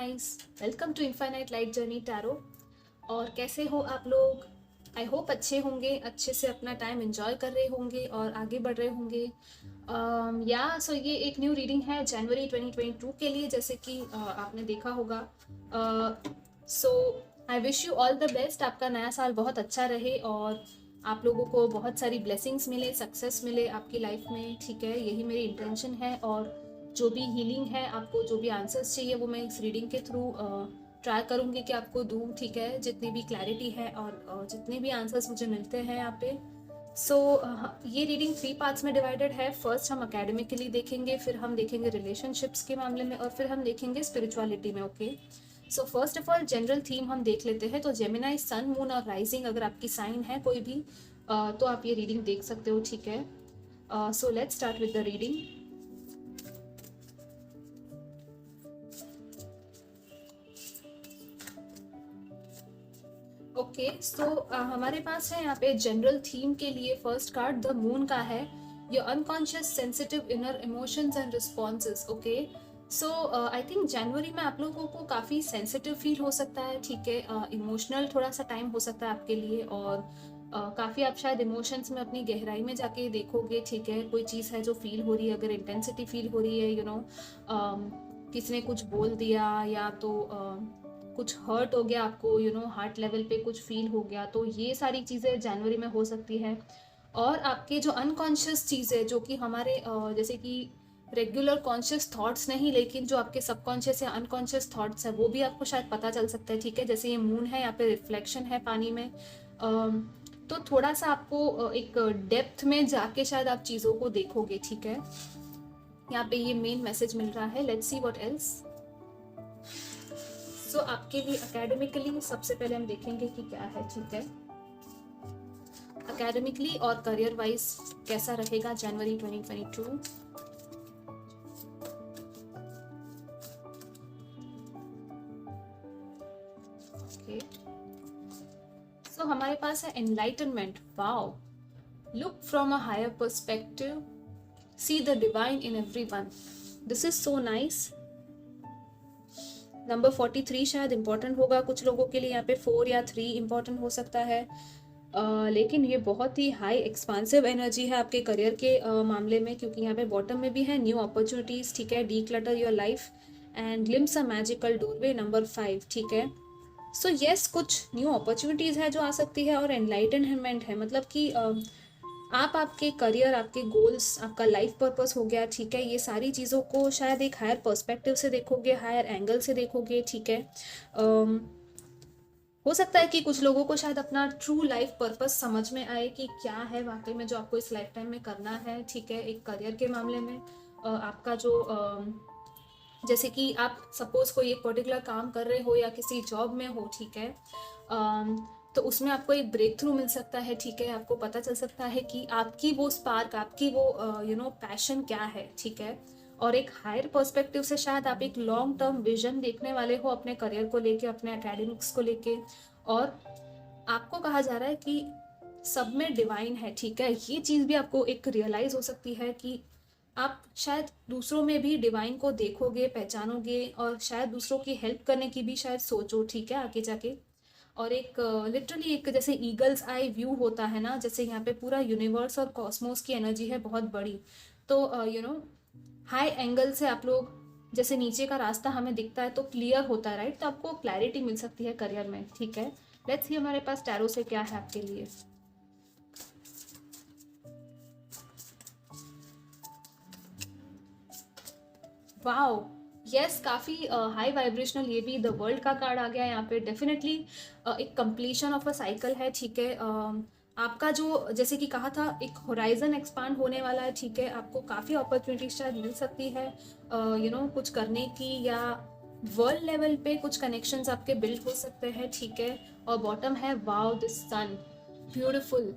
Gemini's, welcome to infinite light journey tarot. और कैसे हो आप लोग? आई होप अच्छे होंगे, अच्छे से अपना टाइम एंजॉय कर रहे होंगे और आगे बढ़ रहे होंगे। सो ये एक न्यू रीडिंग है जनवरी 2022 के लिए, जैसे कि आपने देखा होगा। So I wish you all the best. आपका नया साल बहुत अच्छा रहे और आप लोगों को बहुत सारी ब्लेसिंग्स मिले, सक्सेस मिले आपकी लाइफ में। ठीक है, यही मेरी इंटेंशन है। और जो भी हीलिंग है, आपको जो भी आंसर्स चाहिए वो मैं इस रीडिंग के थ्रू ट्राई करूँगी कि आपको दूँ। ठीक है, जितनी भी क्लैरिटी है और जितने भी आंसर्स मुझे मिलते हैं यहाँ पे। ये रीडिंग 3 पार्ट्स में डिवाइडेड है। फर्स्ट हम अकेडमिकली देखेंगे, फिर हम देखेंगे रिलेशनशिप्स के मामले में, और फिर हम देखेंगे स्पिरिचुअलिटी में। Okay, so first of all general theme हम देख लेते हैं। तो जेमिनाई सन, मून और राइजिंग अगर आपकी साइन है कोई भी, तो आप ये रीडिंग देख सकते हो। ठीक है, so let's start with the reading. Okay, so हमारे पास है यहाँ पे जनरल थीम के लिए फर्स्ट कार्ड द मून का है। Your unconscious sensitive inner emotions and responses. Okay, so I think जनवरी में आप लोगों को काफ़ी सेंसिटिव फील हो सकता है। ठीक है, इमोशनल थोड़ा सा टाइम हो सकता है आपके लिए, और काफ़ी आप शायद इमोशंस में अपनी गहराई में जाके देखोगे। ठीक है, कोई चीज़ है जो फील हो रही है, अगर इंटेंसिटी फील हो रही है, किसी ने कुछ बोल दिया, या तो कुछ हर्ट हो गया आपको, हार्ट लेवल पे कुछ फील हो गया, तो ये सारी चीज़ें जनवरी में हो सकती है। और आपके जो अनकॉन्शियस चीज़ें, जो कि हमारे जैसे कि रेगुलर कॉन्शियस थॉट्स नहीं, लेकिन जो आपके सबकॉन्शियस या अनकॉन्शियस थॉट्स है, वो भी आपको शायद पता चल सकता है। ठीक है, जैसे ये मून है, यहाँ पे रिफ्लेक्शन है पानी में, तो थोड़ा सा आपको एक डेप्थ में जाके शायद आप चीज़ों को देखोगे। ठीक है, यहाँ पे ये मेन मैसेज मिल रहा है। Let's see what else. So आपके लिए एकेडमिकली सबसे पहले हम देखेंगे कि क्या है। ठीक है, एकेडमिकली और करियर वाइज कैसा रहेगा जनवरी 2022। ओके, सो हमारे पास है enlightenment. Wow, look from a higher perspective, see the divine in everyone. This is so nice. Number 43 शायद इंपॉर्टेंट होगा कुछ लोगों के लिए। यहाँ पे 4 या 3 इंपॉर्टेंट हो सकता है, लेकिन ये बहुत ही हाई एक्सपांसिव एनर्जी है आपके करियर के मामले में, क्योंकि यहाँ पे बॉटम में भी है न्यू अपॉर्चुनिटीज। ठीक है, D clutter your life and glimpse a magical doorway, number 5। ठीक है, सो यस, कुछ न्यू अपॉर्चुनिटीज है जो आ सकती है, और एनलाइटनमेंट है, मतलब कि आप आपके करियर, आपके गोल्स, आपका लाइफ पर्पस हो गया। ठीक है, ये सारी चीज़ों को शायद एक हायर पर्सपेक्टिव से देखोगे, हायर एंगल से देखोगे। ठीक है, हो सकता है कि कुछ लोगों को शायद अपना ट्रू लाइफ पर्पस समझ में आए कि क्या है वाकई में जो आपको इस लाइफ टाइम में करना है। ठीक है, एक करियर के मामले में आपका जो जैसे कि आप सपोज कोई एक पर्टिकुलर काम कर रहे हो या किसी जॉब में हो। ठीक है, तो उसमें आपको एक ब्रेक थ्रू मिल सकता है। ठीक है, आपको पता चल सकता है कि आपकी वो स्पार्क, आपकी वो पैशन क्या है। ठीक है, और एक हायर पर्सपेक्टिव से शायद आप एक लॉन्ग टर्म विजन देखने वाले हो अपने करियर को लेके, अपने एकेडमिक्स को लेके, और आपको कहा जा रहा है कि सब में डिवाइन है। ठीक है, ये चीज़ भी आपको एक रियलाइज हो सकती है कि आप शायद दूसरों में भी डिवाइन को देखोगे, पहचानोगे, और शायद दूसरों की हेल्प करने की भी शायद सोचो। ठीक है, आगे जाके। और एक लिटरली एक जैसे ईगल्स आई व्यू होता है ना, जैसे यहाँ पे पूरा यूनिवर्स और कॉस्मोस की एनर्जी है बहुत बड़ी। तो हाई एंगल से आप लोग, जैसे नीचे का रास्ता हमें दिखता है तो क्लियर होता है, राइट? तो आपको क्लैरिटी मिल सकती है करियर में। ठीक है, लेट्स सी हमारे पास टैरो से क्या है आपके लिए। वाओ, यस, काफ़ी हाई वाइब्रेशनल, ये भी द वर्ल्ड का कार्ड आ गया यहाँ पे। डेफिनेटली एक कंप्लीशन ऑफ अ साइकिल है। ठीक है, आपका जो जैसे कि कहा था, एक होराइजन एक्सपांड होने वाला है। ठीक है, आपको काफ़ी अपॉर्चुनिटी शायद मिल सकती है कुछ करने की, या वर्ल्ड लेवल पे कुछ कनेक्शंस आपके बिल्ड हो सकते हैं। ठीक है, और बॉटम है वाओ दिस सन, ब्यूटिफुल।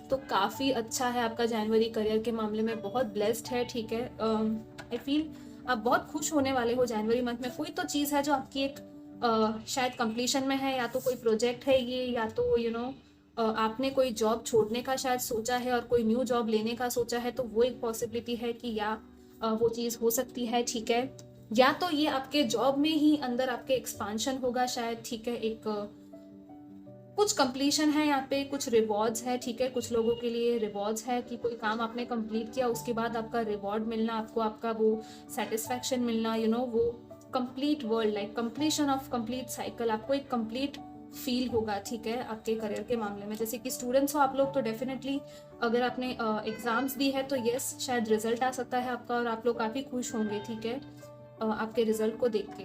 तो काफ़ी अच्छा है आपका जनवरी करियर के मामले में, बहुत ब्लेस्ड है। ठीक है, आई फील आप बहुत खुश होने वाले हो जनवरी मंथ में। कोई तो चीज़ है जो आपकी एक शायद कंप्लीशन में है, या तो कोई प्रोजेक्ट है ये, या तो आपने कोई जॉब छोड़ने का शायद सोचा है और कोई न्यू जॉब लेने का सोचा है, तो वो एक पॉसिबिलिटी है कि या वो चीज़ हो सकती है। ठीक है, या तो ये आपके जॉब में ही अंदर आपके एक्सपांशन होगा शायद, ठीक है, एक कुछ कंप्लीशन है यहाँ पे, कुछ रिवॉर्ड्स है, ठीक है, कुछ लोगों के लिए रिवॉर्ड्स है कि कोई काम आपने कंप्लीट किया उसके बाद आपका रिवॉर्ड मिलना, आपको आपका वो सेटिस्फैक्शन मिलना, वो complete world, like completion of complete cycle, आपको एक कंप्लीट फील होगा, ठीक है, आपके करियर के मामले में। जैसे कि स्टूडेंट्स हो आप लोग तो डेफिनेटली अगर आपने एग्जाम्स दी है तो यस शायद रिजल्ट आ सकता है आपका और आप लोग काफ़ी खुश होंगे, ठीक है, आपके रिजल्ट को देख के।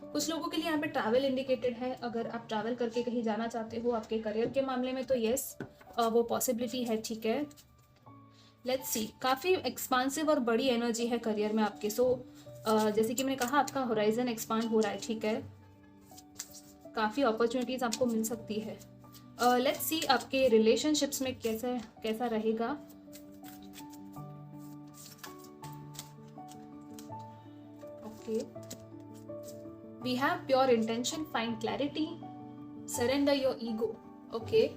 कुछ लोगों के लिए यहाँ पे ट्रैवल इंडिकेटेड है, अगर आप ट्रैवल करके कहीं जाना चाहते हो आपके करियर के मामले में तो यस वो पॉसिबिलिटी है, ठीक है। लेट्स सी, काफ़ी एक्सपांसिव और बड़ी एनर्जी है करियर में आपके। सो जैसे कि मैंने कहा आपका होराइजन एक्सपांड हो रहा है, ठीक है, काफ़ी अपॉर्चुनिटीज आपको मिल सकती है। लेट्स सी आपके रिलेशनशिप्स में कैसा रहेगा। Okay, we have pure intention, find clarity, surrender your ego. Okay,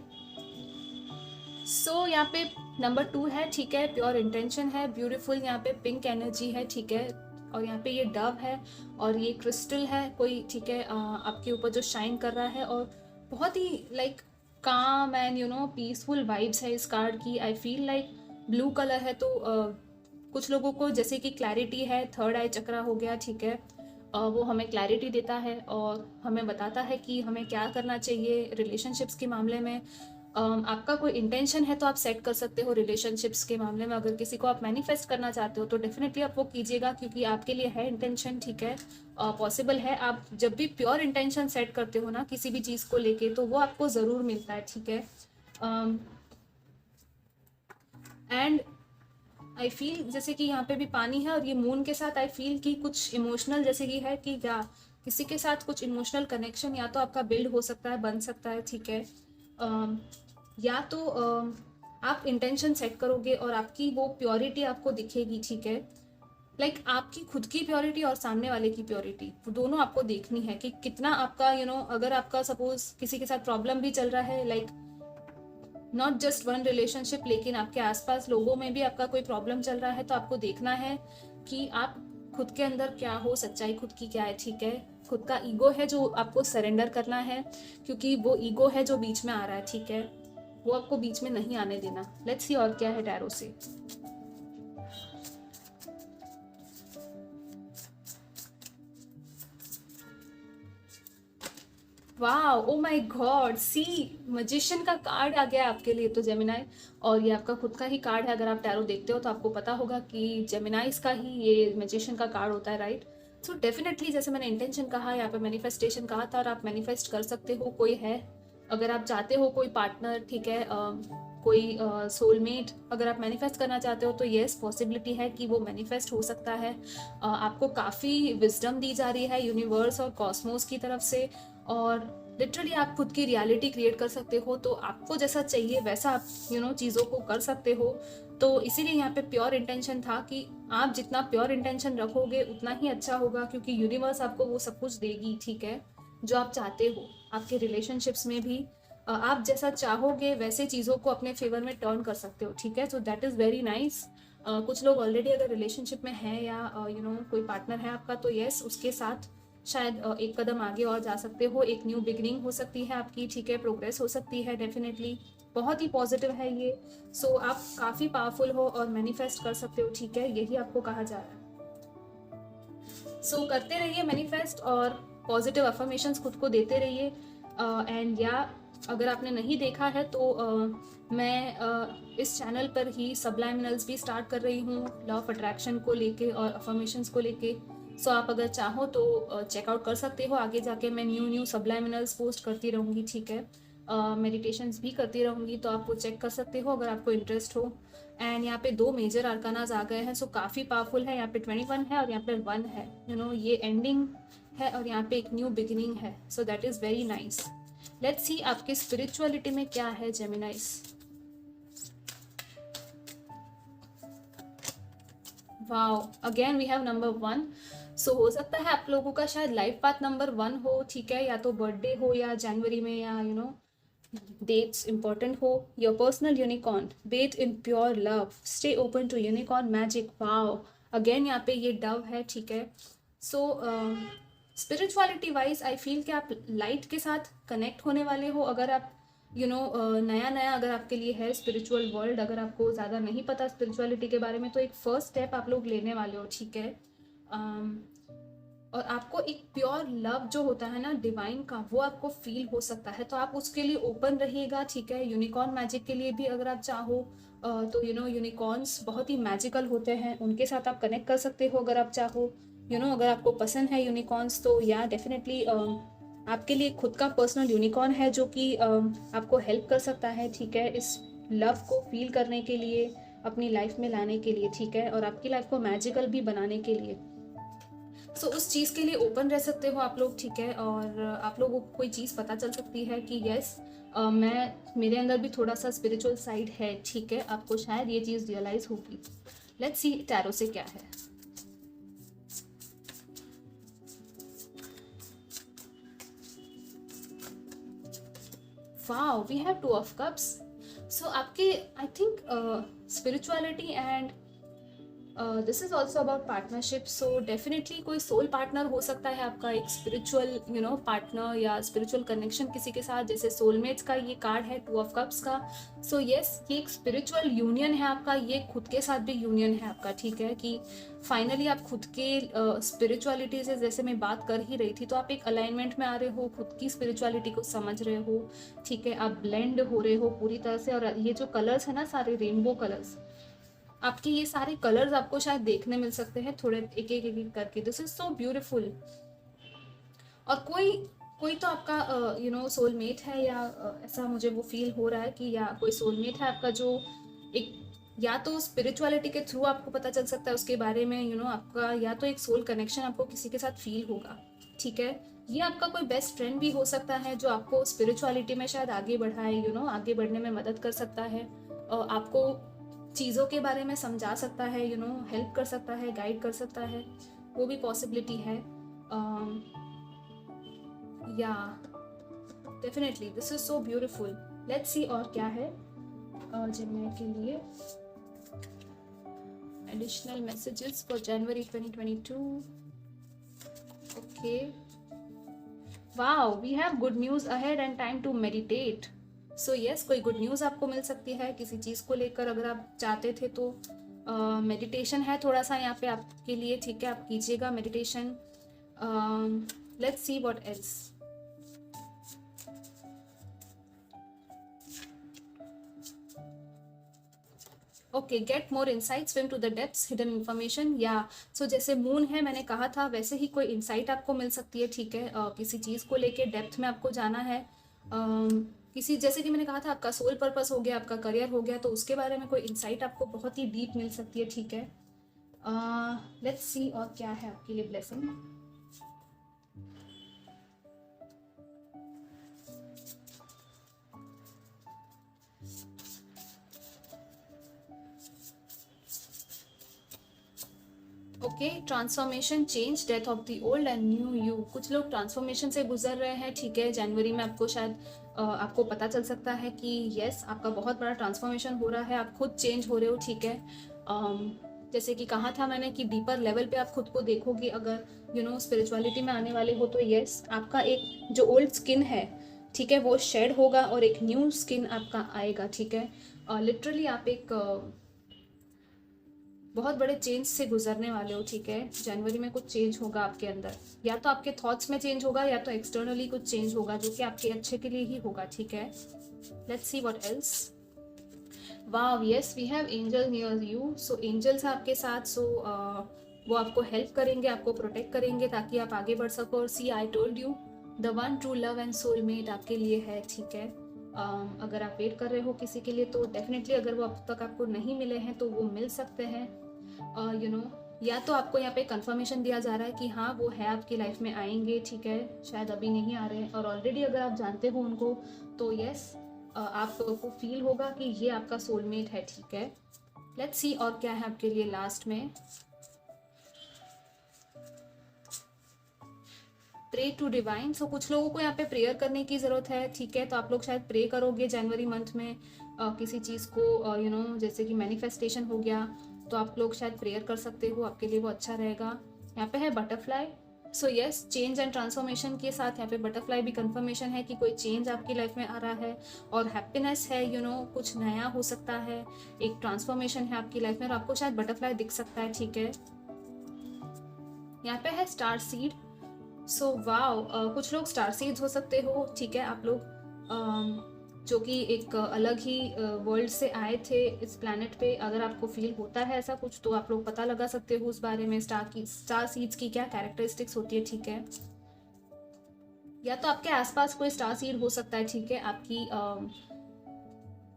so यहाँ पे नंबर 2 है, ठीक है, प्योर इंटेंशन है, ब्यूटीफुल, यहाँ पे पिंक एनर्जी है, ठीक है, और यहाँ पे ये डव है और ये क्रिस्टल है कोई, ठीक है, आपके ऊपर जो शाइन कर रहा है और बहुत ही लाइक काम एंड पीसफुल वाइब्स है इस कार्ड की। I feel like blue colour है तो कुछ लोगों को जैसे कि क्लैरिटी है, थर्ड आई चक्रा हो गया, ठीक है, वो हमें क्लैरिटी देता है और हमें बताता है कि हमें क्या करना चाहिए रिलेशनशिप्स के मामले में। आपका कोई इंटेंशन है तो आप सेट कर सकते हो रिलेशनशिप्स के मामले में। अगर किसी को आप मैनिफेस्ट करना चाहते हो तो डेफिनेटली आप वो कीजिएगा क्योंकि आपके लिए है इंटेंशन, ठीक है, पॉसिबल है। आप जब भी प्योर इंटेंशन सेट करते हो ना किसी भी चीज़ को लेके तो वो आपको ज़रूर मिलता है, ठीक है। एंड आई फील जैसे कि यहाँ पे भी पानी है और ये मून के साथ आई फील कि कुछ इमोशनल जैसे कि है कि क्या किसी के साथ कुछ इमोशनल कनेक्शन या तो आपका बिल्ड हो सकता है, बन सकता है, ठीक है, या तो आप इंटेंशन सेट करोगे और आपकी वो प्योरिटी आपको दिखेगी, ठीक है, लाइक आपकी खुद की प्योरिटी और सामने वाले की प्योरिटी दोनों आपको देखनी है कि कितना आपका अगर आपका सपोज किसी के साथ प्रॉब्लम भी चल रहा है, like not just one relationship, लेकिन आपके आसपास लोगों में भी आपका कोई प्रॉब्लम चल रहा है तो आपको देखना है कि आप खुद के अंदर क्या हो, सच्चाई खुद की क्या है, ठीक है। खुद का ईगो है जो आपको सरेंडर करना है क्योंकि वो ईगो है जो बीच में आ रहा है, ठीक है, वो आपको बीच में नहीं आने देना। लेट्स सी और क्या है टैरो से। Wow, oh my god, see magician का कार्ड आ गया आपके लिए तो जेमिनाई, और ये आपका खुद का ही कार्ड है। अगर आप टैरो देखते हो तो आपको पता होगा कि जेमिनाइज का ही ये मजिशियन का कार्ड होता है, राइट। सो डेफिनेटली जैसे मैंने इंटेंशन कहा, यहाँ पे मैनिफेस्टेशन कहा था और आप मैनिफेस्ट कर सकते हो, कोई है अगर आप चाहते हो कोई पार्टनर, ठीक है, कोई सोलमेट अगर आप मैनिफेस्ट करना चाहते हो तो येस पॉसिबिलिटी है कि वो मैनिफेस्ट हो सकता है। आपको काफ़ी विजडम दी जा रही है यूनिवर्स और कॉस्मोस की तरफ से और लिटरली आप खुद की रियलिटी क्रिएट कर सकते हो। तो आपको जैसा चाहिए वैसा आप चीज़ों को कर सकते हो। तो इसीलिए यहाँ पे प्योर इंटेंशन था कि आप जितना प्योर इंटेंशन रखोगे उतना ही अच्छा होगा क्योंकि यूनिवर्स आपको वो सब कुछ देगी, ठीक है, जो आप चाहते हो। आपके रिलेशनशिप्स में भी आप जैसा चाहोगे वैसे चीज़ों को अपने फेवर में टर्न कर सकते हो, ठीक है। So that is very nice. कुछ लोग ऑलरेडी अगर रिलेशनशिप में हैं या कोई पार्टनर है आपका तो येस उसके साथ शायद एक कदम आगे और जा सकते हो, एक न्यू बिगनिंग हो सकती है आपकी, ठीक है, प्रोग्रेस हो सकती है डेफिनेटली। बहुत ही पॉजिटिव है ये। सो आप काफ़ी पावरफुल हो और मैनिफेस्ट कर सकते हो, ठीक है, यही आपको कहा जा रहा है। सो करते रहिए मैनिफेस्ट और पॉजिटिव अफर्मेशंस खुद को देते रहिए। एंड या अगर आपने नहीं देखा है तो मैं इस चैनल पर ही सबलाइमिनल्स भी स्टार्ट कर रही हूँ लॉ ऑफ अट्रैक्शन को लेके और अफर्मेशंस को लेके। सो आप अगर चाहो तो चेकआउट कर सकते हो। आगे जाके मैं न्यू सबलाइमिनल्स पोस्ट करती रहूँगी, ठीक है, मेडिटेशंस भी करती रहूँगी, तो आप वो चेक कर सकते हो अगर आपको इंटरेस्ट हो। एंड यहाँ पे 2 मेजर आर्कानाज आ गए हैं, सो काफ़ी पावरफुल है। यहाँ पे 21 है और यहाँ पे 1 है, ये एंडिंग है और यहाँ पे एक न्यू बिगिनिंग है। So that is very nice. Let's see आपके स्पिरिचुअलिटी में क्या है Geminis. Wow, again we have number 1। So हो सकता है आप लोगों का शायद लाइफ पाथ नंबर 1 हो, ठीक है, या तो बर्थडे हो या जनवरी में या dates important हो। Your personal unicorn, bathe in pure love, stay open to unicorn magic। wow, again यहाँ पे ये डव है, ठीक है। सो स्पिरिचुअलिटी वाइज आई फील कि आप लाइट के साथ कनेक्ट होने वाले हो। अगर आप नया नया अगर आपके लिए है स्पिरिचुअल वर्ल्ड, अगर आपको ज़्यादा नहीं पता स्पिरिचुअलिटी के बारे में, तो एक फर्स्ट स्टेप आप लोग लेने वाले हो, ठीक है। और आपको एक प्योर लव जो होता है ना डिवाइन का, वो आपको फील हो सकता है, तो आप उसके लिए ओपन रहिएगा, ठीक है। यूनिकॉर्न मैजिक के लिए भी अगर आप चाहो तो यूनिकॉर्न्स बहुत ही मैजिकल होते हैं, उनके साथ आप कनेक्ट कर सकते हो अगर आप चाहो। अगर आपको पसंद है यूनिकॉर्न्स, तो या डेफिनेटली आपके लिए खुद का पर्सनल यूनिकॉर्न है जो कि आपको हेल्प कर सकता है, ठीक है, इस लव को फील करने के लिए, अपनी लाइफ में लाने के लिए, ठीक है, और आपकी लाइफ को मैजिकल भी बनाने के लिए। सो उस चीज़ के लिए ओपन रह सकते हो आप लोग, ठीक है। और आप लोगों को कोई चीज़ पता चल सकती है कि यस मेरे अंदर भी थोड़ा सा स्पिरिचुअल साइड है, ठीक है, आपको शायद ये चीज़ रियलाइज़ होगी। लेट्स सी टैरो से क्या है। Wow, we have two of cups. So आपके I think spirituality and this is also about partnership. So definitely कोई सोल पार्टनर हो सकता है आपका, एक स्पिरिचुअल पार्टनर या स्पिरिचुअल कनेक्शन किसी के साथ, जैसे सोलमेट्स का ये कार्ड है, टू ऑफ कप्स का। सो यस, ये एक स्पिरिचुअल यूनियन है आपका, ये खुद के साथ भी यूनियन है आपका, ठीक है, कि फाइनली आप खुद के स्पिरिचुअलिटी से, जैसे मैं बात कर ही रही थी, तो आप एक अलाइनमेंट में आ रहे हो, खुद की स्पिरिचुअलिटी को समझ रहे हो, ठीक है, आप ब्लेंड हो रहे हो पूरी तरह से। और ये जो कलर्स है ना, सारे रेनबो कलर्स, आपके ये सारे कलर्स आपको शायद देखने मिल सकते हैं थोड़े एक एक एक करके। This is so beautiful. और कोई कोई तो आपका सोलमेट है, या ऐसा मुझे वो फील हो रहा है कि या कोई सोलमेट है आपका, जो एक या तो स्पिरिचुअलिटी के थ्रू आपको पता चल सकता है उसके बारे में, आपका या तो एक सोल कनेक्शन आपको किसी के साथ फील होगा, ठीक है। ये आपका कोई बेस्ट फ्रेंड भी हो सकता है जो आपको स्पिरिचुअलिटी में शायद आगे बढ़ाए, आगे बढ़ने में मदद कर सकता है, आपको चीज़ों के बारे में समझा सकता है, हेल्प कर सकता है, गाइड कर सकता है, वो भी पॉसिबिलिटी है। या definitely this is so beautiful. Let's see और क्या है जेमिनी के लिए additional messages for January 2022। Okay, wow, we have good news ahead and time to meditate. So yes, कोई गुड न्यूज़ आपको मिल सकती है किसी चीज़ को लेकर, अगर आप चाहते थे तो मेडिटेशन है थोड़ा सा यहाँ पे आपके लिए, ठीक है, आप कीजिएगा meditation. Let's see what else. Okay, get more insight, swim to the depths, hidden information. या सो जैसे मून है, मैंने कहा था, वैसे ही कोई इनसाइट आपको मिल सकती है, ठीक है, किसी चीज़ को लेके डेप्थ में आपको जाना है, किसी, जैसे कि मैंने कहा था, आपका सोल पर्पस हो गया, आपका करियर हो गया, तो उसके बारे में कोई इंसाइट आपको बहुत ही डीप मिल सकती है, ठीक है। लेट्स सी और क्या है आपके लिए blessing. Okay, transformation, change, death of the old and new you. कुछ लोग ट्रांसफॉर्मेशन से गुजर रहे हैं, ठीक है, जनवरी में आपको शायद आपको पता चल सकता है कि यस, आपका बहुत बड़ा ट्रांसफॉर्मेशन हो रहा है, आप खुद चेंज हो रहे हो, ठीक है। जैसे कि कहा था मैंने कि डीपर लेवल पे आप खुद को देखोगे, अगर स्पिरिचुअलिटी में आने वाले हो, तो यस, आपका एक जो ओल्ड स्किन है, ठीक है, वो शेड होगा और एक न्यू स्किन आपका आएगा, ठीक है। लिटरली आप एक बहुत बड़े चेंज से गुजरने वाले हो, ठीक है। जनवरी में कुछ चेंज होगा आपके अंदर, या तो आपके थॉट्स में चेंज होगा, या तो एक्सटर्नली कुछ चेंज होगा जो कि आपके अच्छे के लिए ही होगा, ठीक है। Let's see what else. Wow, yes, we have angel near you. So angels हैं आपके साथ, सो वो आपको हेल्प करेंगे, आपको प्रोटेक्ट करेंगे ताकि आप आगे बढ़ सको। और see, I told you, the one true love and soulmate आपके लिए है, ठीक है। अगर आप वेट कर रहे हो किसी के लिए, तो डेफिनेटली अगर वो अब तक आपको नहीं मिले हैं तो वो मिल सकते हैं। या तो आपको यहाँ पे कंफर्मेशन दिया जा रहा है कि हाँ, वो है आपकी लाइफ में, आएंगे, ठीक है, शायद अभी नहीं आ रहे हैं, और ऑलरेडी अगर आप जानते हो उनको, तो यस, आपको फील होगा कि ये आपका सोलमेट है, ठीक है। लेट्स सी और क्या है आपके लिए लास्ट में। Pray to divine. सो कुछ लोगों को यहाँ पे प्रेयर करने की ज़रूरत है, ठीक है, तो आप लोग शायद प्रे करोगे जनवरी मंथ में किसी चीज़ को, जैसे कि मैनिफेस्टेशन हो गया, तो आप लोग शायद प्रेयर कर सकते हो, आपके लिए वो अच्छा रहेगा। यहाँ पे है butterfly. So yes, change and transformation के साथ यहाँ पे बटरफ्लाई भी कंफर्मेशन है कि कोई चेंज आपकी लाइफ में आ रहा है, और हैप्पीनेस है, कुछ नया हो सकता है, एक ट्रांसफॉर्मेशन है आपकी लाइफ में, और आपको शायद बटरफ्लाई दिख सकता है, ठीक है। यहाँ पे है स्टार सीड। सो वाओ, कुछ लोग स्टार सीड्स हो सकते हो, ठीक है। आप लोग जो कि एक अलग ही वर्ल्ड से आए थे इस प्लैनेट पे। अगर आपको फील होता है ऐसा कुछ, तो आप लोग पता लगा सकते हो उस बारे में, स्टार सीड्स की क्या कैरेक्टरिस्टिक्स होती है, ठीक है। या तो आपके आसपास कोई स्टार सीड हो सकता है, ठीक है, आपकी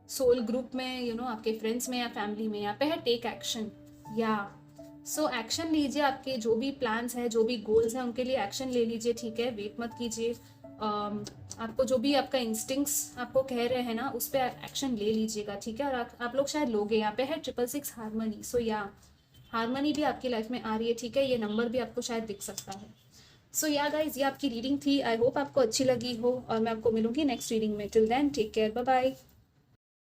सोल ग्रुप में, आपके फ्रेंड्स में या फैमिली में। यहाँ पे है टेक एक्शन। या सो एक्शन लीजिए, आपके जो भी प्लान्स हैं, जो भी गोल्स हैं, उनके लिए एक्शन ले लीजिए, ठीक है। वेट मत कीजिए। आपको जो भी आपका इंस्टिंक्ट्स आपको कह रहे हैं ना, उस पर एक्शन ले लीजिएगा, ठीक है। और आप लोग शायद लोगे। यहाँ पे है 666 हारमनी। सो या हारमनी भी आपकी लाइफ में आ रही है, ठीक है। ये नंबर भी आपको शायद दिख सकता है। सो या गाइज, ये आपकी रीडिंग थी। आई होप आपको अच्छी लगी हो, और मैं आपको मिलूंगी नेक्स्ट रीडिंग में। Till then take care, bye bye.